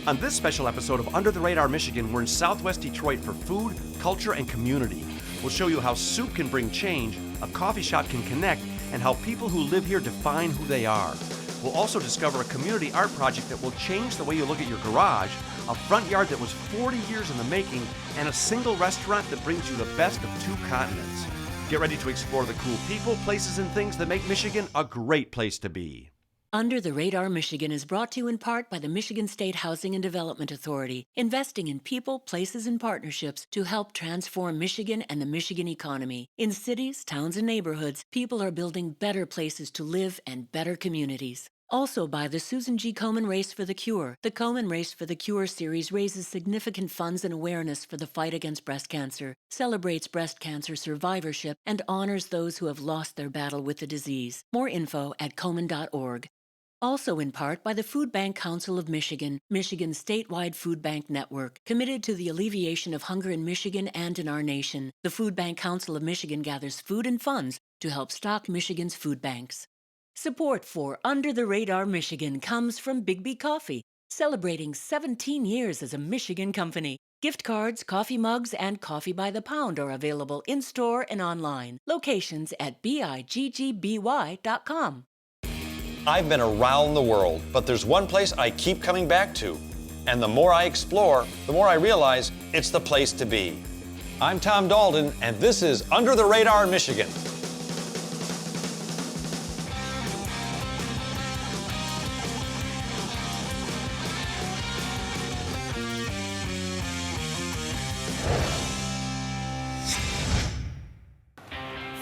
On this special episode of Under the Radar Michigan, we're in Southwest Detroit for food, culture, and community. We'll show you how soup can bring change, a coffee shop can connect, and how people who live here define who they are. We'll also discover a community art project that will change the way you look at your garage, a front yard that was 40 years in the making, and a single restaurant that brings you the best of two continents. Get ready to explore the cool people, places, and things that make Michigan a great place to be. Under the Radar Michigan is brought to you in part by the Michigan State Housing and Development Authority, investing in people, places, and partnerships to help transform Michigan and the Michigan economy. In cities, towns, and neighborhoods, people are building better places to live and better communities. Also by the Susan G. Komen Race for the Cure. The Komen Race for the Cure series raises significant funds and awareness for the fight against breast cancer, celebrates breast cancer survivorship, and honors those who have lost their battle with the disease. More info at komen.org. Also in part by the Food Bank Council of Michigan, Michigan's statewide food bank network, committed to the alleviation of hunger in Michigan and in our nation. The Food Bank Council of Michigan gathers food and funds to help stock Michigan's food banks. Support for Under the Radar Michigan comes from Big Coffee, celebrating 17 years as a Michigan company. Gift cards, coffee mugs, and coffee by the pound are available in-store and online. Locations at biggby.com. I've been around the world, but there's one place I keep coming back to. And the more I explore, the more I realize it's the place to be. I'm Tom Dalton, and this is Under the Radar Michigan.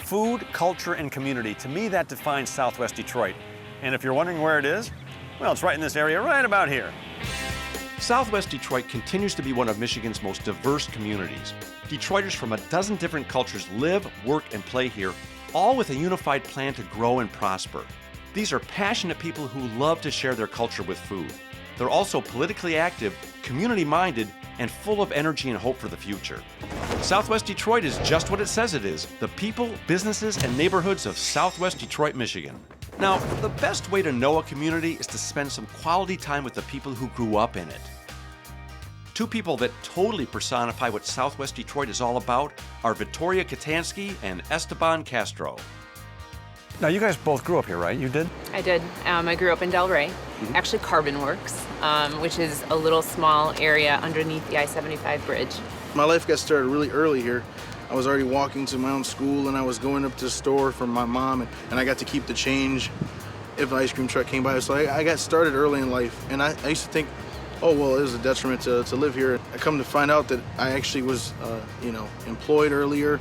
Food, culture, and community. To me, that defines Southwest Detroit. And if you're wondering where it is, well, it's right in this area, right about here. Southwest Detroit continues to be one of Michigan's most diverse communities. Detroiters from a dozen different cultures live, work, and play here, all with a unified plan to grow and prosper. These are passionate people who love to share their culture with food. They're also politically active, community-minded, and full of energy and hope for the future. Southwest Detroit is just what it says it is, the people, businesses, and neighborhoods of Southwest Detroit, Michigan. Now, the best way to know a community is to spend some quality time with the people who grew up in it. Two people that totally personify what Southwest Detroit is all about are Victoria Katansky and Esteban Castro. Now, you guys both grew up here, right? You did? I did. I grew up in Delray, actually Carbon Works, which is a little small area underneath the I-75 bridge. My life got started really early here. I was already walking to my own school, and I was going up to the store for my mom, and I got to keep the change if an ice cream truck came by. So I got started early in life, and I used to think, oh, well, it was a detriment to live here. I come to find out that I actually was, employed earlier,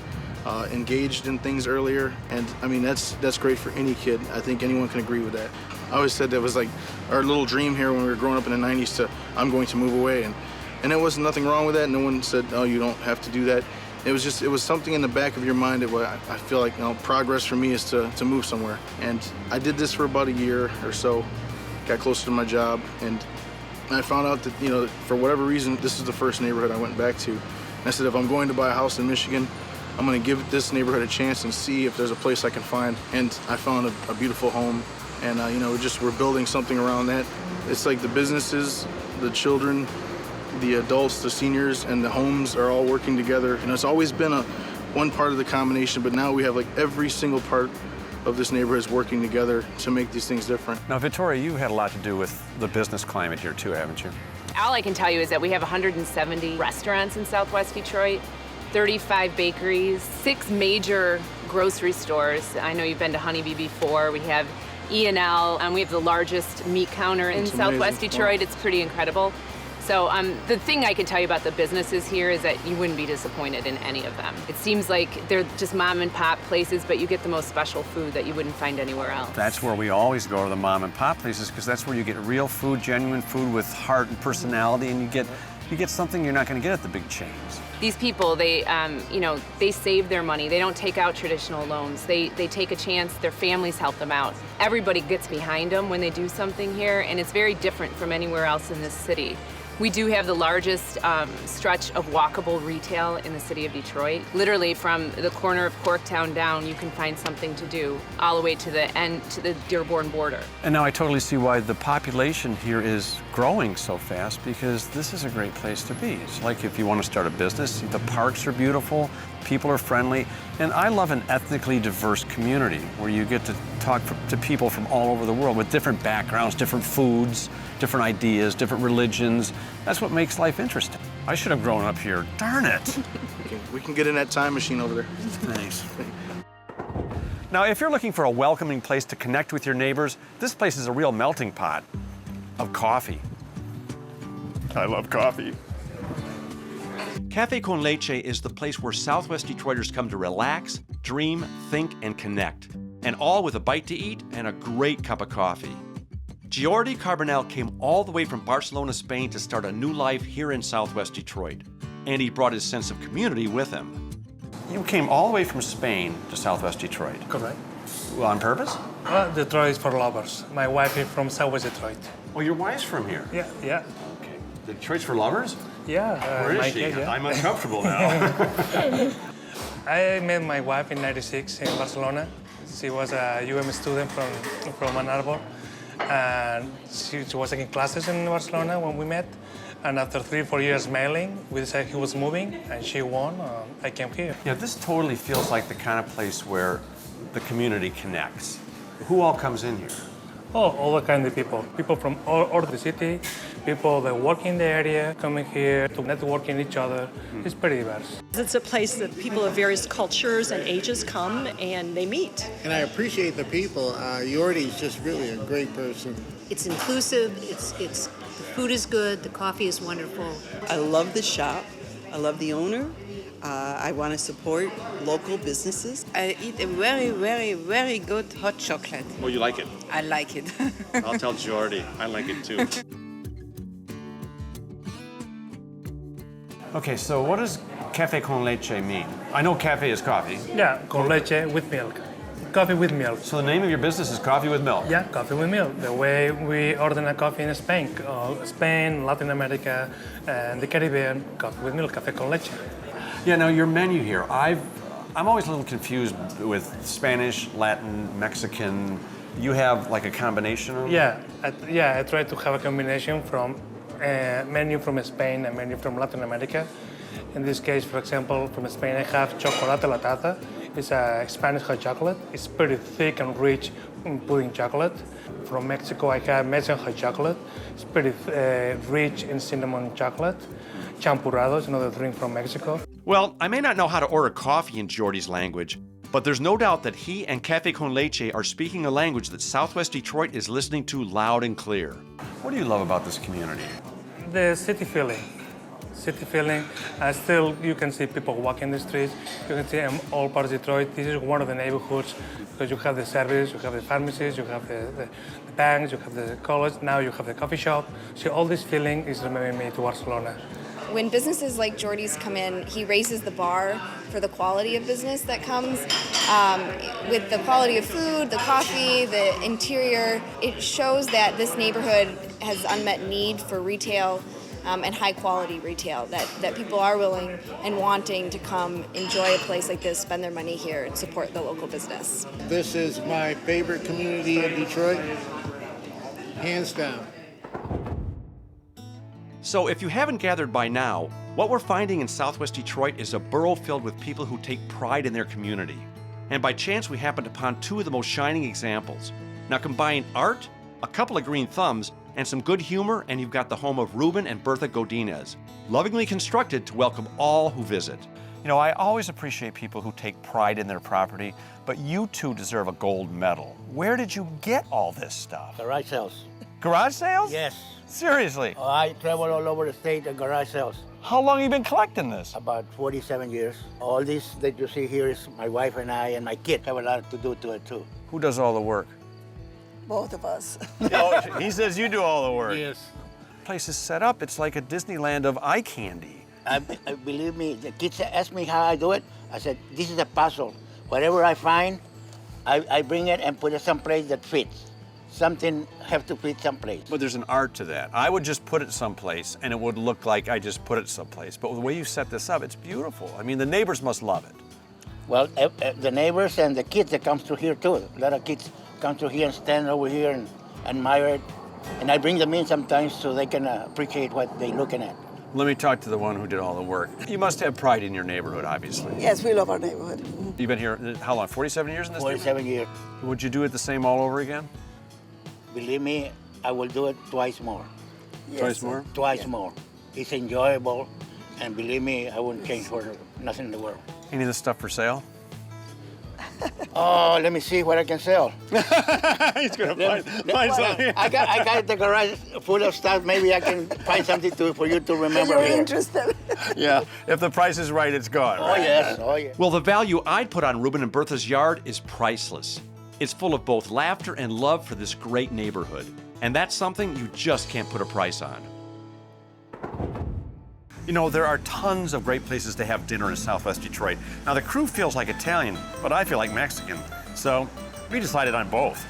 engaged in things earlier, and I mean, that's great for any kid. I think anyone can agree with that. I always said that was like our little dream here when we were growing up in the 90s to, I'm going to move away, and there wasn't nothing wrong with that. No one said, oh, you don't have to do that. It was something in the back of your mind that I feel like, progress for me is to move somewhere. And I did this for about a year or so, got closer to my job, and I found out that, for whatever reason, this is the first neighborhood I went back to. And I said, if I'm going to buy a house in Michigan, I'm gonna give this neighborhood a chance and see if there's a place I can find. And I found a beautiful home, and we're building something around that. It's like the businesses, the children, the adults, the seniors, and the homes are all working together. And it's always been one part of the combination, but now we have like every single part of this neighborhood is working together to make these things different. Now, Victoria, you had a lot to do with the business climate here too, haven't you? All I can tell you is that we have 170 restaurants in Southwest Detroit, 35 bakeries, 6 major grocery stores. I know you've been to Honeybee before. We have E&L, and we have the largest meat counter in Southwest Detroit. Wow. It's pretty incredible. So the thing I can tell you about the businesses here is that you wouldn't be disappointed in any of them. It seems like they're just mom and pop places, but you get the most special food that you wouldn't find anywhere else. That's where we always go, to the mom and pop places, because that's where you get real food, genuine food with heart and personality, and you get something you're not going to get at the big chains. These people, they save their money. They don't take out traditional loans. They take a chance. Their families help them out. Everybody gets behind them when they do something here, and it's very different from anywhere else in this city. We do have the largest stretch of walkable retail in the city of Detroit. Literally from the corner of Corktown down, you can find something to do all the way to the end, to the Dearborn border. And now I totally see why the population here is growing so fast, because this is a great place to be. It's like if you want to start a business, the parks are beautiful, people are friendly, and I love an ethnically diverse community where you get to talk to people from all over the world with different backgrounds, different foods, different ideas, different religions. That's what makes life interesting. I should have grown up here, darn it. Okay, we can get in that time machine over there. Thanks. Now, if you're looking for a welcoming place to connect with your neighbors, this place is a real melting pot of coffee. I love coffee. Cafe Con Leche is the place where Southwest Detroiters come to relax, dream, think, and connect. And all with a bite to eat and a great cup of coffee. Jordi Carbonell came all the way from Barcelona, Spain to start a new life here in Southwest Detroit. And he brought his sense of community with him. You came all the way from Spain to Southwest Detroit. Correct. Well, on purpose? Detroit is for lovers. My wife is from Southwest Detroit. Oh, your wife's from here? Yeah. Okay. Detroit's for lovers? Yeah. Where is she? Kid, yeah. I'm uncomfortable now. I met my wife in '96 in Barcelona. She was a UM student from Ann Arbor. And she was taking classes in Barcelona when we met. And after 3 or 4 years mailing, we decided he was moving, and she won. I came here. Yeah, this totally feels like the kind of place where the community connects. Who all comes in here? Oh, all the kind of people. People from all over the city, people that work in the area, coming here to network in each other. It's pretty diverse. It's a place that people of various cultures and ages come and they meet. And I appreciate the people. Jordi's just really a great person. It's inclusive, the food is good, the coffee is wonderful. I love the shop. I love the owner. I want to support local businesses. I eat a very, very, very good hot chocolate. Oh, you like it? I like it. I'll tell Jordi. I like it too. Okay, so what does Cafe Con Leche mean? I know cafe is coffee. Yeah, con leche with milk. Coffee with milk. So the name of your business is Coffee with Milk? Yeah, coffee with milk. The way we order a coffee in Spain, Spain, Latin America, and the Caribbean, coffee with milk, Cafe Con Leche. Yeah, now your menu here, I'm always a little confused with Spanish, Latin, Mexican. You have like a combination of? Yeah, I try to have a combination from menu from Spain and menu from Latin America. In this case, for example, from Spain I have chocolate la taza. It's a Spanish hot chocolate. It's pretty thick and rich pudding chocolate. From Mexico, I have Mexican hot chocolate. It's pretty rich in cinnamon chocolate. Champurrado is another drink from Mexico. Well, I may not know how to order coffee in Jordi's language, but there's no doubt that he and Cafe Con Leche are speaking a language that Southwest Detroit is listening to loud and clear. What do you love about this community? The city feeling. Still, you can see people walking the streets. You can see in all parts of Detroit. This is one of the neighborhoods because you have the service, you have the pharmacies, you have the banks, you have the college. Now you have the coffee shop. So all this feeling is remembering me to Barcelona. When businesses like Jordi's come in, he raises the bar for the quality of business that comes. With the quality of food, the coffee, the interior, it shows that this neighborhood has unmet need for retail and high quality retail, that people are willing and wanting to come enjoy a place like this, spend their money here and support the local business. This is my favorite community in Detroit, hands down. So if you haven't gathered by now, what we're finding in Southwest Detroit is a borough filled with people who take pride in their community. And by chance, we happened upon two of the most shining examples. Now combine art, a couple of green thumbs, and some good humor, and you've got the home of Ruben and Bertha Godinez, lovingly constructed to welcome all who visit. You know, I always appreciate people who take pride in their property, but you two deserve a gold medal. Where did you get all this stuff? Garage sales. Garage sales? Yes. Seriously? I travel all over the state at garage sales. How long have you been collecting this? About 47 years. All this that you see here is my wife and I and my kid have a lot to do to it too. Who does all the work? Both of us. Oh, he says you do all the work. Yes. The place is set up, it's like a Disneyland of eye candy. Believe me, the kids ask me how I do it. I said, this is a puzzle. Whatever I find, I bring it and put it someplace that fits. something have to fit someplace. But there's an art to that. I would just put it someplace and it would look like I just put it someplace. But the way you set this up, it's beautiful. I mean, the neighbors must love it. Well, the neighbors and the kids that come through here too. A lot of kids come through here and stand over here and admire it. And I bring them in sometimes so they can appreciate what they're looking at. Let me talk to the one who did all the work. You must have pride in your neighborhood, obviously. Yes, we love our neighborhood. You've been here, how long, 47 years in this 47 years. Would you do it the same all over again? Believe me, I will do it twice more. Yes, Twice more? Twice more. It's enjoyable, and believe me, I wouldn't change for nothing in the world. Any of this stuff for sale? Oh, let me see what I can sell. He's gonna find something. I got the garage full of stuff. Maybe I can find something for you to remember. You're here. interested. Yeah, if the price is right, it's gone. Oh Right? yes, oh yes. Well, the value I'd put on Ruben and Bertha's yard is priceless. It's full of both laughter and love for this great neighborhood. And that's something you just can't put a price on. You know, there are tons of great places to have dinner in Southwest Detroit. Now, the crew feels like Italian, but I feel like Mexican. So we decided on both.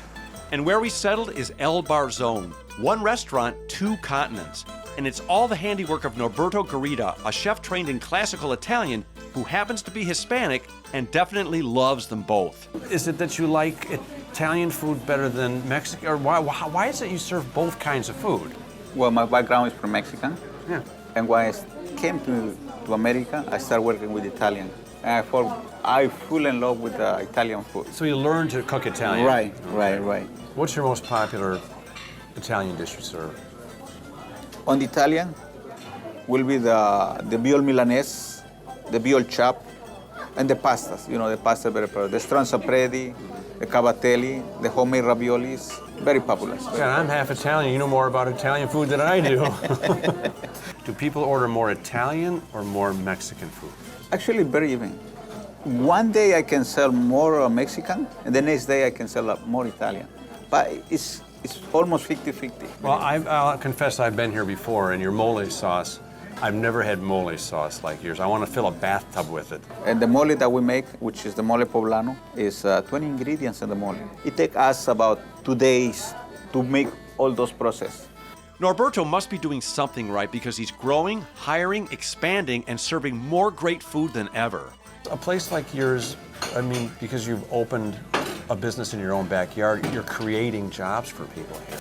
And where we settled is El Barzone. One restaurant, two continents. And it's all the handiwork of Norberto Garita, a chef trained in classical Italian who happens to be Hispanic and definitely loves them both. Is it that you like Italian food better than Mexican? Or why is it you serve both kinds of food? Well, my background is from Mexican. Yeah. And when I came to America, I started working with Italian. And I fell in love with Italian food. So you learned to cook Italian? Right, right. What's your most popular Italian dish you serve? On the Italian will be the viol milanese, the viol chop, and the pastas. You know, the pasta very popular. The stronzapredi, the cavatelli, the homemade raviolis, very popular. God, I'm half Italian. You know more about Italian food than I do. Do people order more Italian or more Mexican food? Actually, very even. One day I can sell more Mexican, and the next day I can sell more Italian. But it's almost 50-50. Well, I'll confess I've been here before, and your mole sauce, I've never had mole sauce like yours. I want to fill a bathtub with it. And the mole that we make, which is the mole poblano, is 20 ingredients in the mole. It takes us about 2 days to make all those processes. Norberto must be doing something right because he's growing, hiring, expanding, and serving more great food than ever. A place like yours, I mean, because you've opened a business in your own backyard, you're creating jobs for people here.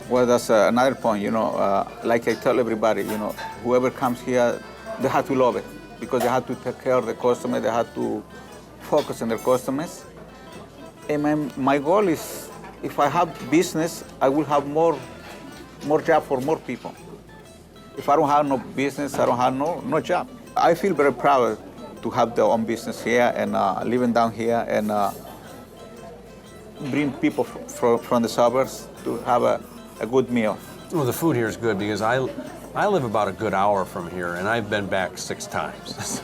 Well, that's another point, you know, like I tell everybody, you know, whoever comes here, they have to love it because they have to take care of the customer, they have to focus on their customers. And my goal is, if I have business, I will have more job for more people. If I don't have no business, I don't have no job. I feel very proud to have their own business here and living down here and bring people from the suburbs to have a good meal. Well, the food here is good because I live about a good hour from here, and I've been back 6 times.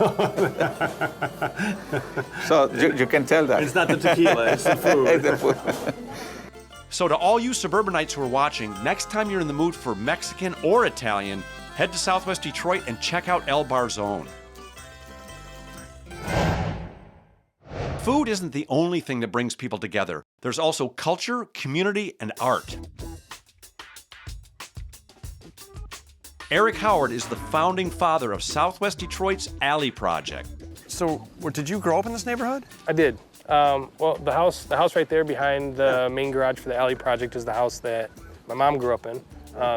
So you can tell that. It's not the tequila, it's the food. It's the food. So to all you suburbanites who are watching, next time you're in the mood for Mexican or Italian, head to Southwest Detroit and check out El Barzone. Food isn't the only thing that brings people together. There's also culture, community, and art. Eric Howard is the founding father of Southwest Detroit's Alley Project. So, did you grow up in this neighborhood? I did. Well, the house right there behind the main garage for the Alley Project is the house that my mom grew up in.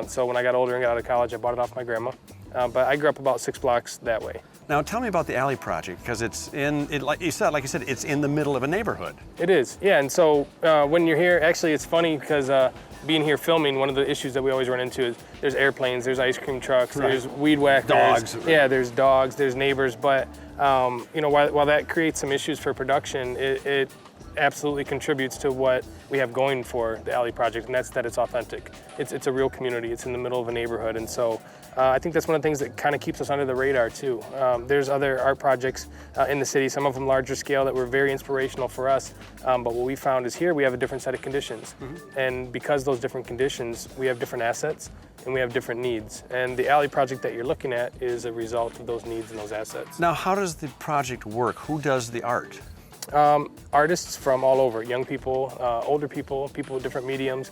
So when I got older and got out of college, I bought it off my grandma. But I grew up about 6 blocks that way. Now tell me about the Alley Project, because like you said, it's in the middle of a neighborhood. It is, yeah. And so when you're here, actually, it's funny because being here filming, one of the issues that we always run into is there's airplanes, there's ice cream trucks, right. There's weed whackers, dogs. Yeah, there's dogs, there's neighbors. But you know, while that creates some issues for production, it absolutely contributes to what we have going for the Alley Project, and that's that it's authentic. It's a real community. It's in the middle of a neighborhood, and so I think that's one of the things that kind of keeps us under the radar too. There's other art projects in the city, some of them larger scale, that were very inspirational for us. But what we found is here we have a different set of conditions, and because those different conditions, we have different assets and we have different needs. And the Alley Project that you're looking at is a result of those needs and those assets. Now, how does the project work? Who does the art? Artists from all over, young people, older people, people with different mediums.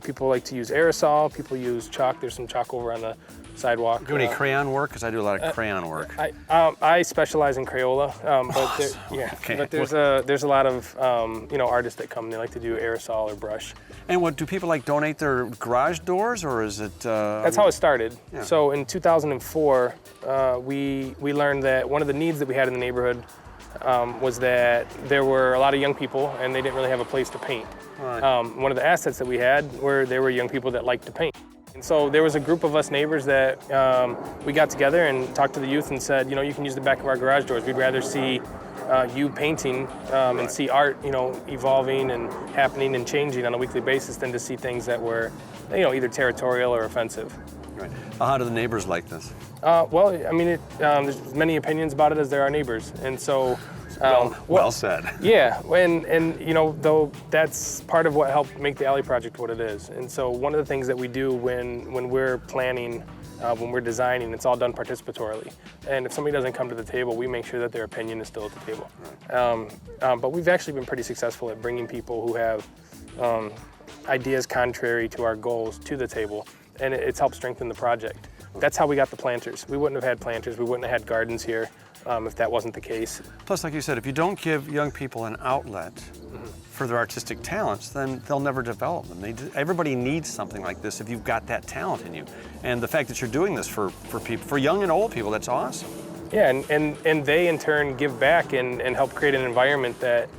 People like to use aerosol, people use chalk. There's some chalk over on the sidewalk. Do any crayon work? Because I do a lot of crayon work. I specialize in Crayola, but there's a lot of artists that come. They like to do aerosol or brush. And what do people like donate their garage doors, or is it? That's how it started. Yeah. So in 2004, we learned that one of the needs that we had in the neighborhood was that there were a lot of young people and they didn't really have a place to paint. Right. One of the assets that we had were there were young people that liked to paint. And so there was a group of us neighbors that we got together and talked to the youth and said, you can use the back of our garage doors. We'd rather see you painting and see art, evolving and happening and changing on a weekly basis than to see things that were, either territorial or offensive. Right. How do the neighbors like this? Well, I mean, there's as many opinions about it as there are neighbors, and so. Well said. Yeah, and though that's part of what helped make the Alley Project what it is. And so one of the things that we do when we're planning, when we're designing, it's all done participatorily. And if somebody doesn't come to the table, we make sure that their opinion is still at the table. Right. But we've actually been pretty successful at bringing people who have ideas contrary to our goals to the table, and it's helped strengthen the project. That's how we got the planters. We wouldn't have had planters, we wouldn't have had gardens here if that wasn't the case. Plus, like you said, if you don't give young people an outlet for their artistic talents, then they'll never develop them. Everybody needs something like this if you've got that talent in you. And the fact that you're doing this for people, for young and old people, that's awesome. Yeah, and they in turn give back and help create an environment that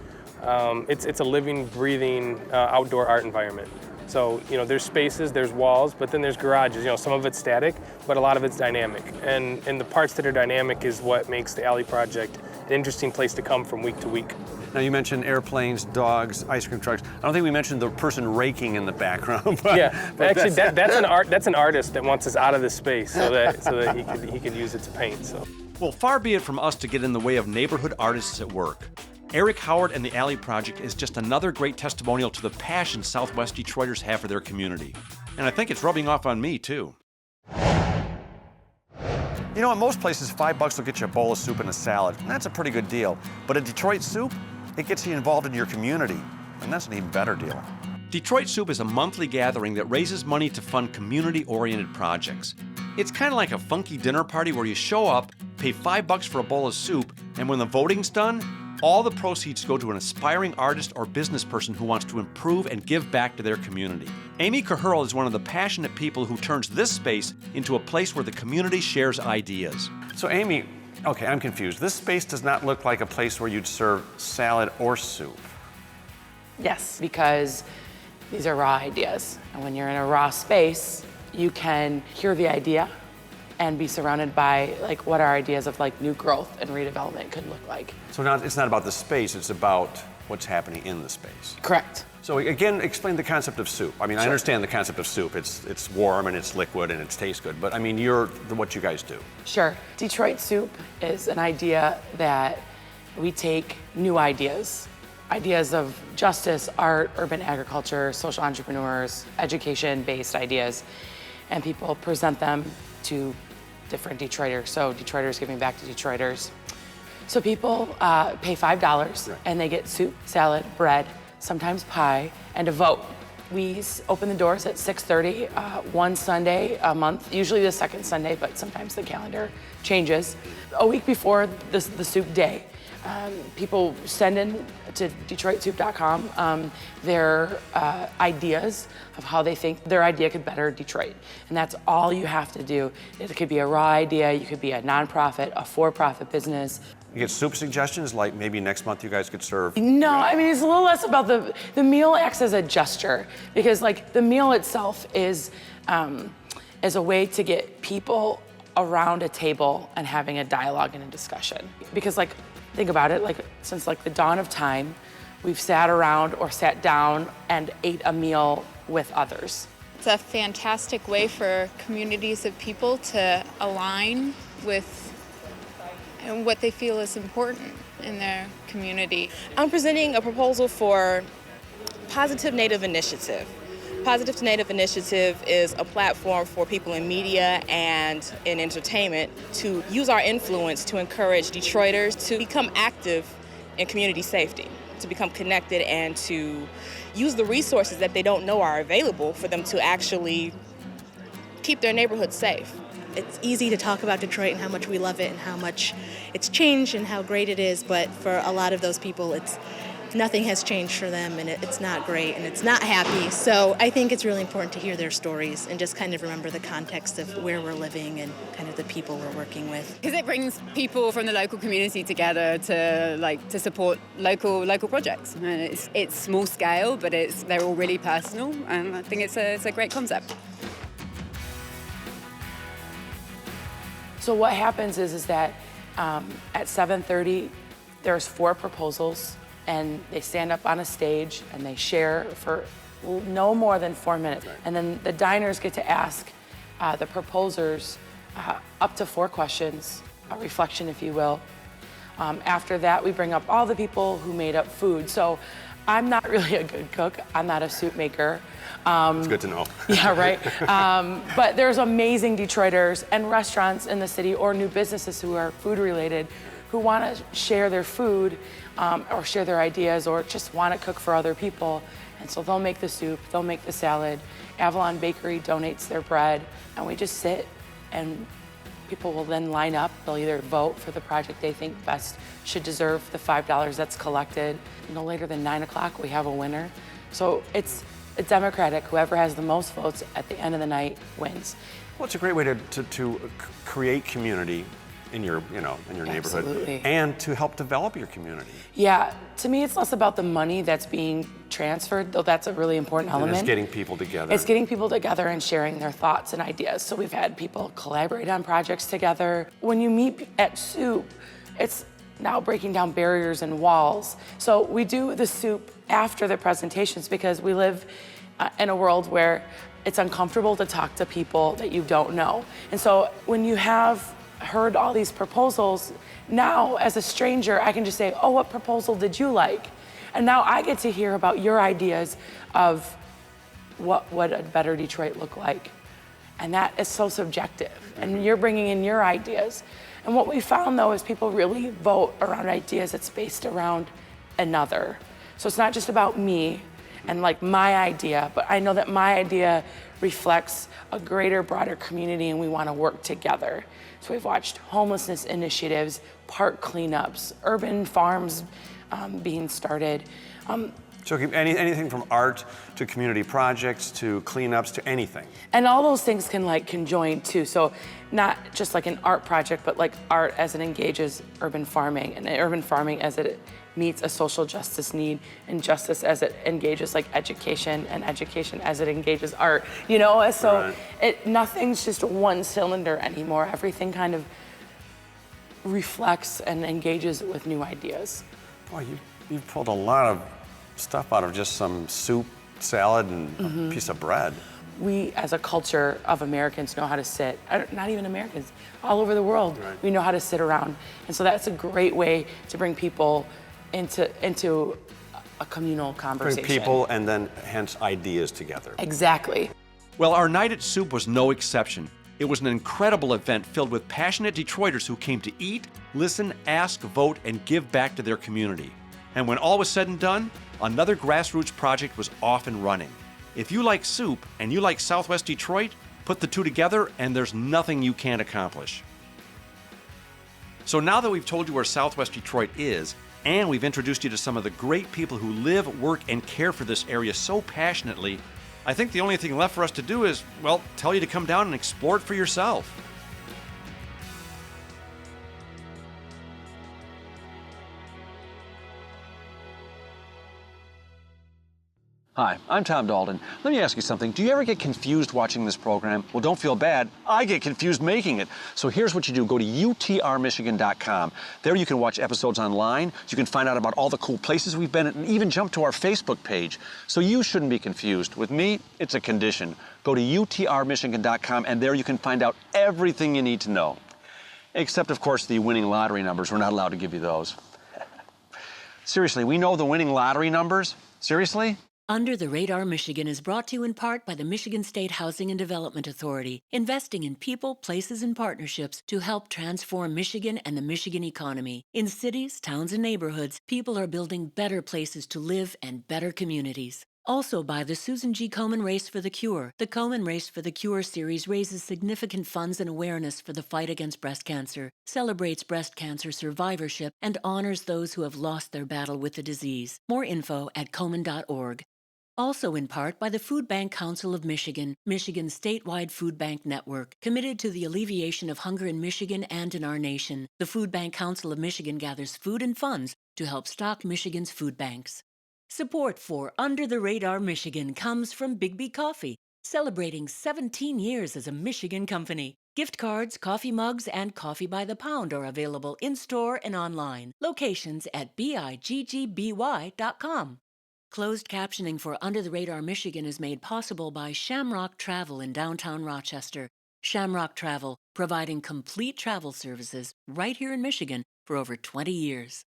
it's a living, breathing outdoor art environment. So, there's spaces, there's walls, but then there's garages. Some of it's static, but a lot of it's dynamic. And the parts that are dynamic is what makes the Alley Project an interesting place to come from week to week. Now, you mentioned airplanes, dogs, ice cream trucks. I don't think we mentioned the person raking in the background. But, yeah, but actually, that's an artist that wants us out of this space so that he could use it to paint. So. Well, far be it from us to get in the way of neighborhood artists at work. Eric Howard and the Alley Project is just another great testimonial to the passion Southwest Detroiters have for their community. And I think it's rubbing off on me, too. At most places, $5 will get you a bowl of soup and a salad, and that's a pretty good deal. But at Detroit Soup, it gets you involved in your community, and that's an even better deal. Detroit Soup is a monthly gathering that raises money to fund community-oriented projects. It's kind of like a funky dinner party where you show up, pay $5 for a bowl of soup, and when the voting's done, all the proceeds go to an aspiring artist or business person who wants to improve and give back to their community. Amy Caherl is one of the passionate people who turns this space into a place where the community shares ideas. So Amy, okay, I'm confused. This space does not look like a place where you'd serve salad or soup. Yes, because these are raw ideas. And when you're in a raw space, you can hear the idea and be surrounded by what our ideas of new growth and redevelopment could look like. So now it's not about the space, it's about what's happening in the space. Correct. So again, explain the concept of soup. I mean, sure. I understand the concept of soup. It's warm and it's liquid and it tastes good, but I mean, what you guys do. Sure. Detroit Soup is an idea that we take new ideas of justice, art, urban agriculture, social entrepreneurs, education-based ideas, and people present them to different Detroiters, so Detroiters giving back to Detroiters. So people pay $5 and they get soup, salad, bread, sometimes pie, and a vote. We open the doors at 6:30, one Sunday a month, usually the second Sunday, but sometimes the calendar changes. A week before the soup day, people send in to DetroitSoup.com their ideas of how they think their idea could better Detroit. And that's all you have to do. It could be a raw idea, you could be a nonprofit, a for-profit business. You get soup suggestions, like maybe next month you guys could serve? No, I mean, it's a little less about the meal acts as a gesture, because the meal itself is a way to get people around a table and having a dialogue and a discussion. Because think about it, since the dawn of time, we've sat around or sat down and ate a meal with others. It's a fantastic way for communities of people to align with what they feel is important in their community. I'm presenting a proposal for Positive Native Initiative. Positive Native Initiative is a platform for people in media and in entertainment to use our influence to encourage Detroiters to become active and community safety, to become connected and to use the resources that they don't know are available for them to actually keep their neighborhood safe. It's easy to talk about Detroit and how much we love it and how much it's changed and how great it is, but for a lot of those people, nothing has changed for them, and it's not great, and it's not happy. So I think it's really important to hear their stories and just kind of remember the context of where we're living and kind of the people we're working with. Because it brings people from the local community together to support local projects. And it's small scale, but they're all really personal, and I think it's a great concept. So what happens is that at 7:30, there's 4 proposals, and they stand up on a stage and they share for no more than 4 minutes. And then the diners get to ask the proposers up to 4 questions, a reflection, if you will. After that, we bring up all the people who made up food. So I'm not really a good cook. I'm not a soup maker. It's good to know. Yeah, right. But there's amazing Detroiters and restaurants in the city or new businesses who are food related who want to share their food or share their ideas or just want to cook for other people. And so they'll make the soup, they'll make the salad. Avalon Bakery donates their bread, and we just sit, and people will then line up. They'll either vote for the project they think best should deserve the $5 that's collected. No later than 9 o'clock, we have a winner. So it's democratic. Whoever has the most votes at the end of the night wins. Well, it's a great way to create community in your neighborhood. Absolutely. And to help develop your community. Yeah, to me, it's less about the money that's being transferred, though that's a really important element. And it's getting people together. It's getting people together and sharing their thoughts and ideas. So we've had people collaborate on projects together. When you meet at Soup, it's now breaking down barriers and walls. So we do the soup after the presentations because we live in a world where it's uncomfortable to talk to people that you don't know. And so when you have heard all these proposals, now as a stranger, I can just say, oh, what proposal did you like? And now I get to hear about your ideas of what would a better Detroit look like. And that is so subjective. And you're bringing in your ideas. And what we found, though, is people really vote around ideas that's based around another. So it's not just about me and like my idea, but I know that my idea reflects a greater, broader community, and we want to work together. So we've watched homelessness initiatives, park cleanups, urban farms being started. So anything from art to community projects to cleanups to anything. And all those things can conjoin too. So not just like an art project, but like art as it engages urban farming, and urban farming as it meets a social justice need, and justice as it engages like education, and education as it engages art. So nothing's just one cylinder anymore. Everything kind of reflects and engages with new ideas. Boy, you've pulled a lot of stuff out of just some soup, salad, and a piece of bread. We, as a culture of Americans, know how to sit, not even Americans, all over the world, we know how to sit around. And so that's a great way to bring people into a communal conversation. Bring people and then hence ideas together. Exactly. Well, our night at Soup was no exception. It was an incredible event filled with passionate Detroiters who came to eat, listen, ask, vote, and give back to their community. And when all was said and done, another grassroots project was off and running. If you like soup and you like Southwest Detroit, put the two together and there's nothing you can't accomplish. So now that we've told you where Southwest Detroit is, and we've introduced you to some of the great people who live, work, and care for this area so passionately, I think the only thing left for us to do is, well, tell you to come down and explore it for yourself. Hi, I'm Tom Dalton. Let me ask you something. Do you ever get confused watching this program? Well, don't feel bad. I get confused making it. So here's what you do. Go to utrmichigan.com. There you can watch episodes online. You can find out about all the cool places we've been at, and even jump to our Facebook page. So you shouldn't be confused. With me, it's a condition. Go to utrmichigan.com, and there you can find out everything you need to know. Except, of course, the winning lottery numbers. We're not allowed to give you those. Seriously, we know the winning lottery numbers? Seriously? Under the Radar Michigan is brought to you in part by the Michigan State Housing and Development Authority, investing in people, places, and partnerships to help transform Michigan and the Michigan economy. In cities, towns, and neighborhoods, people are building better places to live and better communities. Also by the Susan G. Komen Race for the Cure. The Komen Race for the Cure series raises significant funds and awareness for the fight against breast cancer, celebrates breast cancer survivorship, and honors those who have lost their battle with the disease. More info at komen.org. Also in part by the Food Bank Council of Michigan, Michigan's statewide food bank network, committed to the alleviation of hunger in Michigan and in our nation. The Food Bank Council of Michigan gathers food and funds to help stock Michigan's food banks. Support for Under the Radar Michigan comes from Bigby Coffee, celebrating 17 years as a Michigan company. Gift cards, coffee mugs, and coffee by the pound are available in-store and online. Locations at biggby.com. Closed captioning for Under the Radar Michigan is made possible by Shamrock Travel in downtown Rochester. Shamrock Travel, providing complete travel services right here in Michigan for over 20 years.